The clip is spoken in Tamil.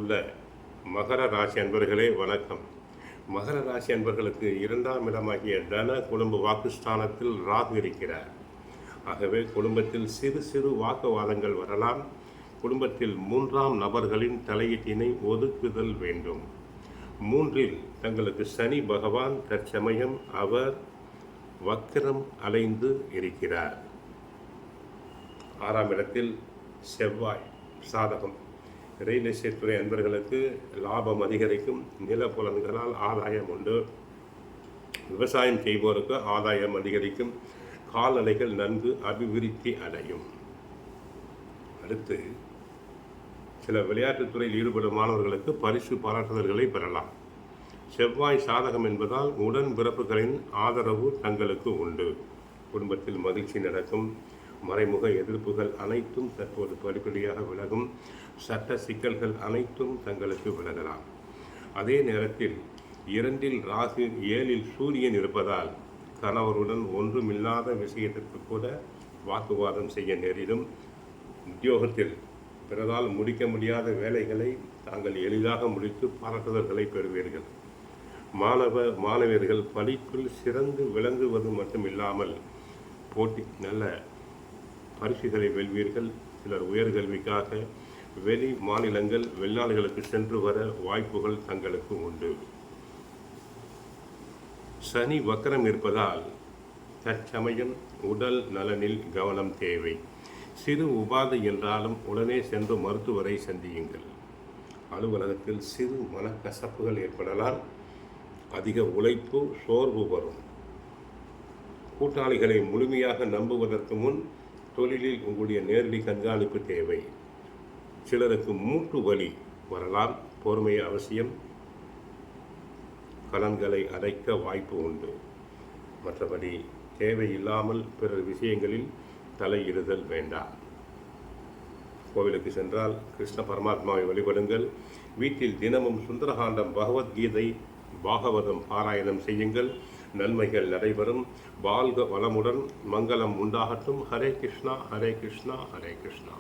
அன்புள்ள மகர ராசி அன்பர்களே வணக்கம். மகர ராசி அன்பர்களுக்கு 2ஆம் இடமாகிய தன குடும்ப வாக்குஸ்தானத்தில் ராகு இருக்கிறார். ஆகவே குடும்பத்தில் சிறு சிறு வாக்குவாதங்கள் வரலாம். குடும்பத்தில் 3ஆம் நபர்களின் தலையீட்டினை ஒதுக்குதல் வேண்டும். 3இல் தங்களுக்கு சனி பகவான் தற்சமயம் அவர் வக்கிரம் அலைந்து இருக்கிறார். 6ஆம் இடத்தில் செவ்வாய் சாதகம். ரியல் எஸ்டேட் துறை அன்பர்களுக்கு லாபம் அதிகரிக்கும். நிலப்புலன்களால் ஆதாயம் உண்டு. விவசாயம் செய்வோருக்கு ஆதாயம் அதிகரிக்கும். கால்நடைகள் நன்கு அபிவிருத்தி அடையும். அடுத்து சில விளையாட்டுத் துறையில் ஈடுபடும் மாணவர்களுக்கு பரிசு பாராட்டுதல்களை பெறலாம். செவ்வாய் சாதகம் என்பதால் உடன் பிறப்புகளின் ஆதரவு தங்களுக்கு உண்டு. குடும்பத்தில் மகிழ்ச்சி நடக்கும். மறைமுக எதிர்ப்புகள் அனைத்தும் தற்போது படிப்படியாக விலகும். சட்ட சிக்கல்கள் அனைத்தும் தங்களுக்கு விலகலாம். அதே நேரத்தில் 2இல் ராகு 7இல் சூரியன் இருப்பதால் கணவருடன் ஒன்றுமில்லாத விஷயத்திற்கு கூட வாக்குவாதம் செய்ய நேரிடும். உத்தியோகத்தில் பிறரால் முடிக்க முடியாத வேலைகளை தாங்கள் எளிதாக முடித்து பாராட்டுதல்களை பெறுவீர்கள். மாணவர்கள் படிப்பில் சிறந்து விளங்குவது மட்டுமில்லாமல் நல்ல பரிசுகளை வெல்வீர்கள். சிலர் உயர்கல்விக்காக வெளி மாநிலங்கள் வெளிநாடுகளுக்கு சென்று வர வாய்ப்புகள் தங்களுக்கு உண்டு. சனி வக்கரம் இருப்பதால் தற்சமயம் உடல் நலனில் கவனம் தேவை. சிறு உபாதை என்றாலும் உடனே சென்று மருத்துவரை சந்தியுங்கள். அலுவலகத்தில் சிறு மனக்கசப்புகள் ஏற்படலாம். அதிக உழைப்பு, சோர்வு வரும். கூட்டாளிகளை முழுமையாக நம்புவதற்கு முன் தொழிலில் உங்களுடைய நேரடி கண்காணிப்பு தேவை. சிலருக்கு மூட்டு வலி வரலாம். பொறுமை அவசியம். கடன்களை அடைக்க வாய்ப்பு உண்டு. மற்றபடி தேவையில்லாமல் பிறர் விஷயங்களில் தலையிடுதல் வேண்டாம். கோவிலுக்கு சென்றால் கிருஷ்ண பரமாத்மாவை வழிபடுங்கள். வீட்டில் தினமும் சுந்தரகாண்டம், பகவத்கீதை, பாகவதம் பாராயணம் செய்யுங்கள். நன்மைகள் நடைபெறும். வாழ்க வளமுடன். மங்களம் உண்டாகட்டும். ஹரே கிருஷ்ணா, ஹரே கிருஷ்ணா, ஹரே கிருஷ்ணா.